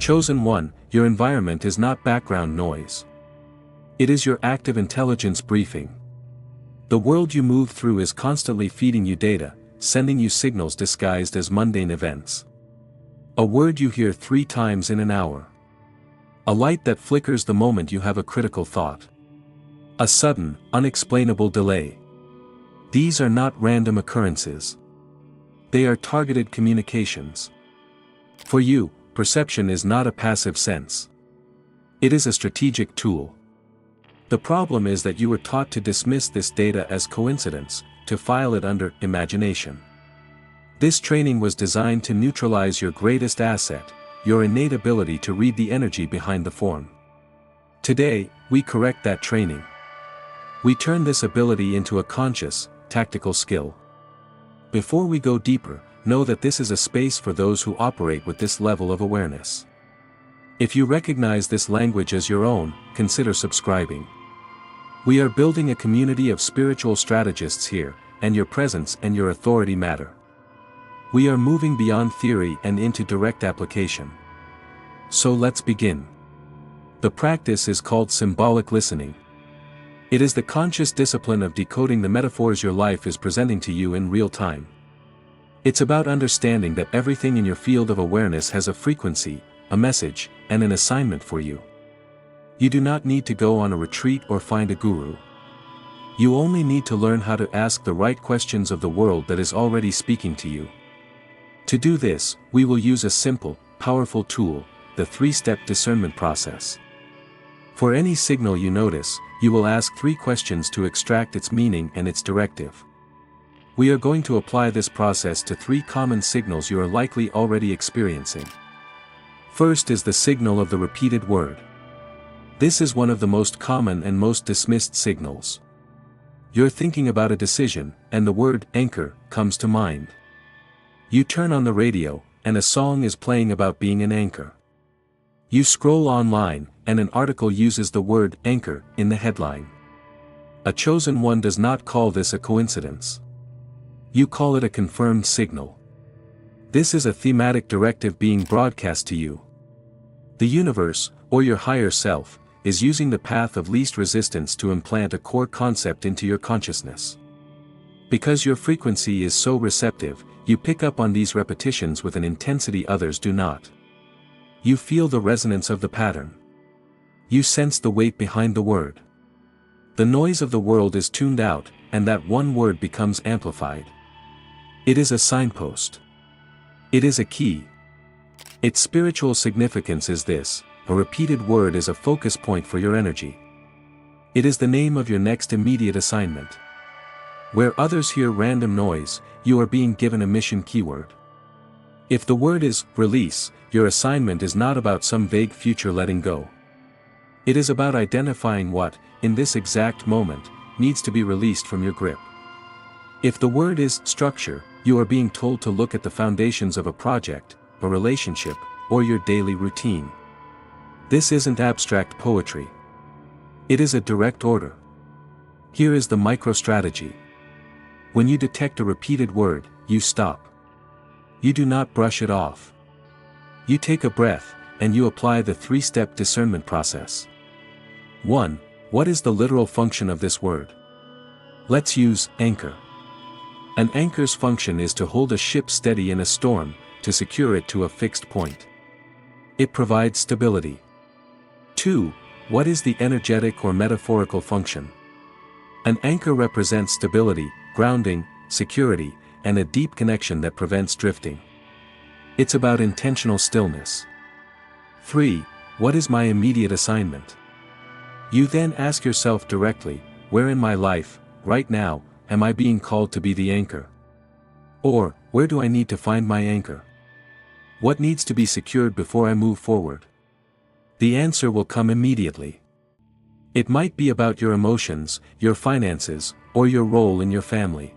Chosen one, your environment is not background noise. It is your active intelligence briefing. The world you move through is constantly feeding you data, sending you signals disguised as mundane events. A word you hear 3 times in an hour. A light that flickers the moment you have a critical thought. A sudden, unexplainable delay. These are not random occurrences. They are targeted communications. For you, perception is not a passive sense. It is a strategic tool. The problem is that you were taught to dismiss this data as coincidence, to file it under imagination. This training was designed to neutralize your greatest asset, your innate ability to read the energy behind the form. Today, we correct that training. We turn this ability into a conscious, tactical skill. Before we go deeper, know that this is a space for those who operate with this level of awareness. If you recognize this language as your own, consider subscribing. We are building a community of spiritual strategists here, and your presence and your authority matter. We are moving beyond theory and into direct application. So let's begin. The practice is called symbolic listening. It is the conscious discipline of decoding the metaphors your life is presenting to you in real time. It's about understanding that everything in your field of awareness has a frequency, a message, and an assignment for you. You do not need to go on a retreat or find a guru. You only need to learn how to ask the right questions of the world that is already speaking to you. To do this, we will use a simple, powerful tool, the Three-Step Discernment Process. For any signal you notice, you will ask 3 questions to extract its meaning and its directive. We are going to apply this process to 3 common signals you are likely already experiencing. First is the signal of the repeated word. This is one of the most common and most dismissed signals. You're thinking about a decision, and the word anchor comes to mind. You turn on the radio, and a song is playing about being an anchor. You scroll online, and an article uses the word anchor in the headline. A chosen one does not call this a coincidence. You call it a confirmed signal. This is a thematic directive being broadcast to you. The universe, or your higher self, is using the path of least resistance to implant a core concept into your consciousness. Because your frequency is so receptive, you pick up on these repetitions with an intensity others do not. You feel the resonance of the pattern. You sense the weight behind the word. The noise of the world is tuned out, and that one word becomes amplified. It is a signpost. It is a key. Its spiritual significance is this: a repeated word is a focus point for your energy. It is the name of your next immediate assignment. Where others hear random noise, you are being given a mission keyword. If the word is release, your assignment is not about some vague future letting go. It is about identifying what, in this exact moment, needs to be released from your grip. If the word is structure, you are being told to look at the foundations of a project, a relationship, or your daily routine. This isn't abstract poetry. It is a direct order. Here is the micro-strategy. When you detect a repeated word, you stop. You do not brush it off. You take a breath, and you apply the 3-step discernment process. 1. What is the literal function of this word? Let's use anchor. An anchor's function is to hold a ship steady in a storm, to secure it to a fixed point. It provides stability. 2. What is the energetic or metaphorical function? An anchor represents stability, grounding, security, and a deep connection that prevents drifting. It's about intentional stillness. 3. What is my immediate assignment? You then ask yourself directly, where in my life, right now, am I being called to be the anchor? Or, where do I need to find my anchor? What needs to be secured before I move forward? The answer will come immediately. It might be about your emotions, your finances, or your role in your family.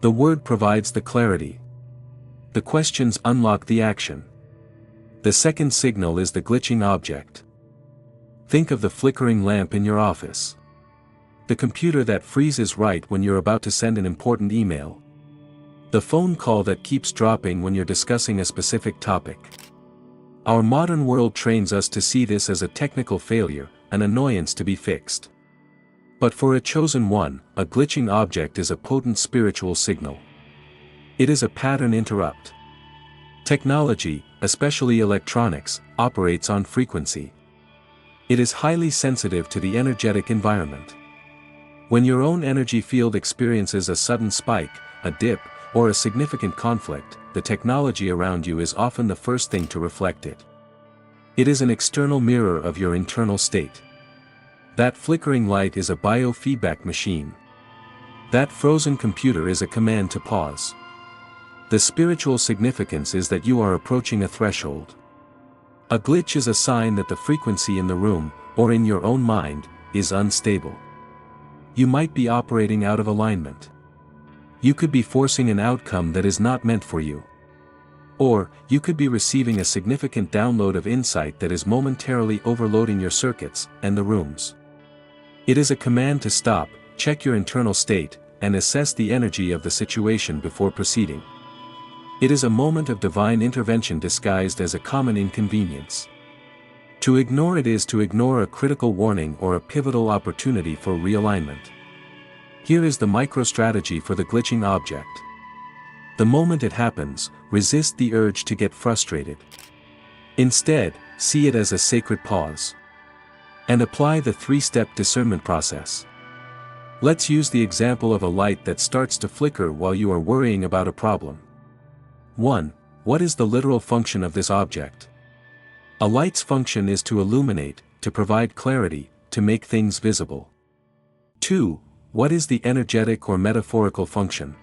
The word provides the clarity. The questions unlock the action. The second signal is the glitching object. Think of the flickering lamp in your office. The computer that freezes right when you're about to send an important email. The phone call that keeps dropping when you're discussing a specific topic. Our modern world trains us to see this as a technical failure, an annoyance to be fixed. But for a chosen one, a glitching object is a potent spiritual signal. It is a pattern interrupt. Technology, especially electronics, operates on frequency. It is highly sensitive to the energetic environment. When your own energy field experiences a sudden spike, a dip, or a significant conflict, the technology around you is often the first thing to reflect it. It is an external mirror of your internal state. That flickering light is a biofeedback machine. That frozen computer is a command to pause. The spiritual significance is that you are approaching a threshold. A glitch is a sign that the frequency in the room, or in your own mind, is unstable. You might be operating out of alignment. You could be forcing an outcome that is not meant for you. Or, you could be receiving a significant download of insight that is momentarily overloading your circuits and the rooms. It is a command to stop, check your internal state, and assess the energy of the situation before proceeding. It is a moment of divine intervention disguised as a common inconvenience. To ignore it is to ignore a critical warning or a pivotal opportunity for realignment. Here is the micro-strategy for the glitching object. The moment it happens, resist the urge to get frustrated. Instead, see it as a sacred pause. And apply the three-step discernment process. Let's use the example of a light that starts to flicker while you are worrying about a problem. 1. What is the literal function of this object? A light's function is to illuminate, to provide clarity, to make things visible. 2. What is the energetic or metaphorical function?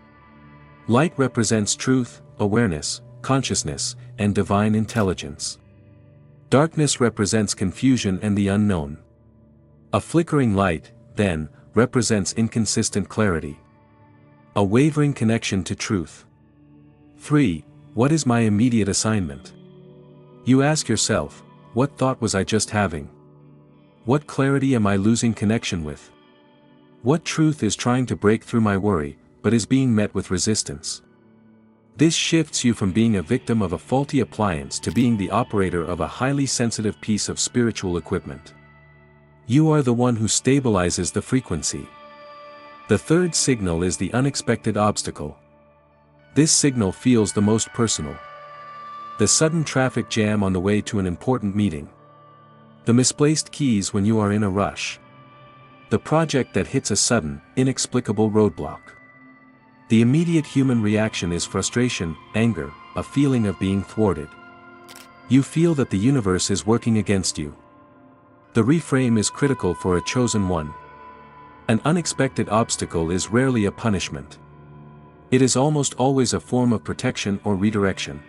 Light represents truth, awareness, consciousness, and divine intelligence. Darkness represents confusion and the unknown. A flickering light, then, represents inconsistent clarity. A wavering connection to truth. 3. What is my immediate assignment? You ask yourself, what thought was I just having? What clarity am I losing connection with? What truth is trying to break through my worry, but is being met with resistance? This shifts you from being a victim of a faulty appliance to being the operator of a highly sensitive piece of spiritual equipment. You are the one who stabilizes the frequency. The third signal is the unexpected obstacle. This signal feels the most personal. The sudden traffic jam on the way to an important meeting. The misplaced keys when you are in a rush. The project that hits a sudden, inexplicable roadblock. The immediate human reaction is frustration, anger, a feeling of being thwarted. You feel that the universe is working against you. The reframe is critical for a chosen one. An unexpected obstacle is rarely a punishment. It is almost always a form of protection or redirection.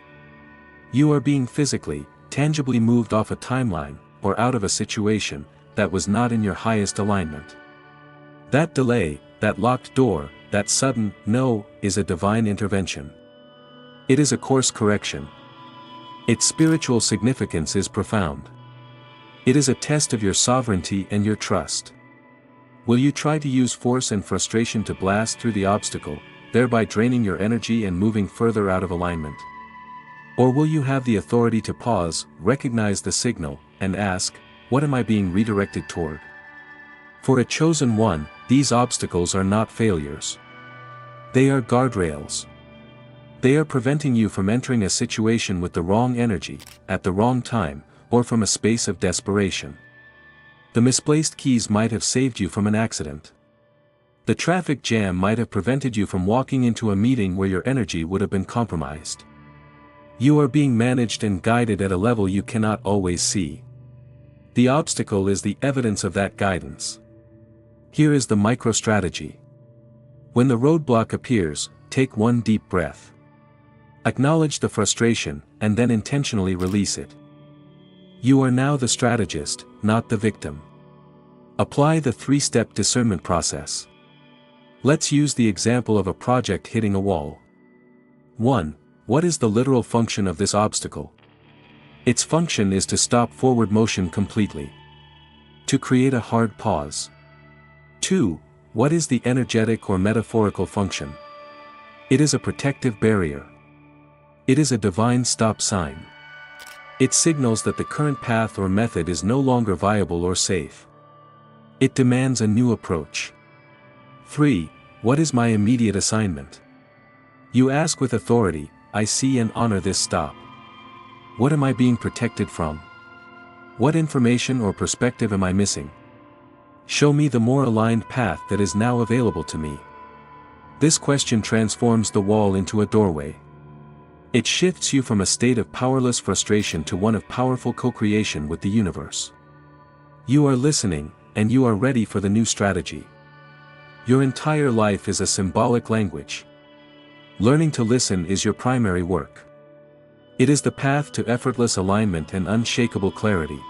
You are being physically, tangibly moved off a timeline, or out of a situation, that was not in your highest alignment. That delay, that locked door, that sudden no, is a divine intervention. It is a course correction. Its spiritual significance is profound. It is a test of your sovereignty and your trust. Will you try to use force and frustration to blast through the obstacle, thereby draining your energy and moving further out of alignment? Or will you have the authority to pause, recognize the signal, and ask, what am I being redirected toward? For a chosen one, these obstacles are not failures. They are guardrails. They are preventing you from entering a situation with the wrong energy, at the wrong time, or from a space of desperation. The misplaced keys might have saved you from an accident. The traffic jam might have prevented you from walking into a meeting where your energy would have been compromised. You are being managed and guided at a level you cannot always see. The obstacle is the evidence of that guidance. Here is the micro-strategy. When the roadblock appears, take one deep breath. Acknowledge the frustration, and then intentionally release it. You are now the strategist, not the victim. Apply the three-step discernment process. Let's use the example of a project hitting a wall. 1. What is the literal function of this obstacle? Its function is to stop forward motion completely. To create a hard pause. 2. What is the energetic or metaphorical function? It is a protective barrier. It is a divine stop sign. It signals that the current path or method is no longer viable or safe. It demands a new approach. 3. What is my immediate assignment? You ask with authority, I see and honor this stop. What am I being protected from? What information or perspective am I missing? Show me the more aligned path that is now available to me. This question transforms the wall into a doorway. It shifts you from a state of powerless frustration to one of powerful co-creation with the universe. You are listening, and you are ready for the new strategy. Your entire life is a symbolic language. Learning to listen is your primary work. It is the path to effortless alignment and unshakable clarity.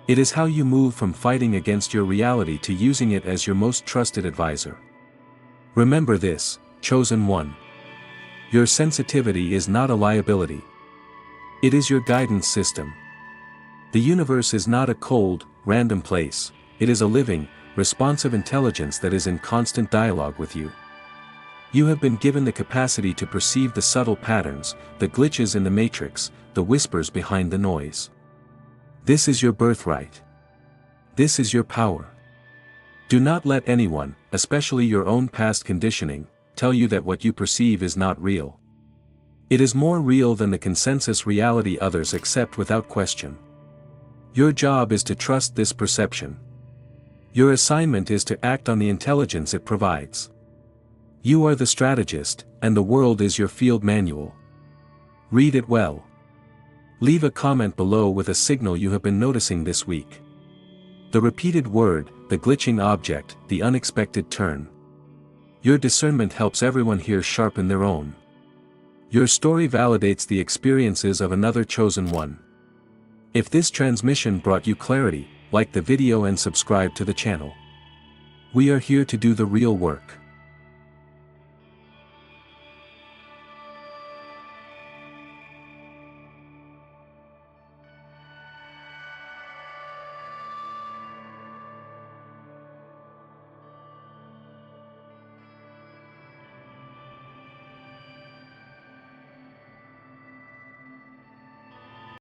It is how you move from fighting against your reality to using it as your most trusted advisor. Remember this, chosen one. Your sensitivity is not a liability. It is your guidance system. The universe is not a cold, random place, it is a living, responsive intelligence that is in constant dialogue with you. You have been given the capacity to perceive the subtle patterns, the glitches in the matrix, the whispers behind the noise. This is your birthright. This is your power. Do not let anyone, especially your own past conditioning, tell you that what you perceive is not real. It is more real than the consensus reality others accept without question. Your job is to trust this perception. Your assignment is to act on the intelligence it provides. You are the strategist, and the world is your field manual. Read it well. Leave a comment below with a signal you have been noticing this week. The repeated word, the glitching object, the unexpected turn. Your discernment helps everyone here sharpen their own. Your story validates the experiences of another chosen one. If this transmission brought you clarity, like the video and subscribe to the channel. We are here to do the real work.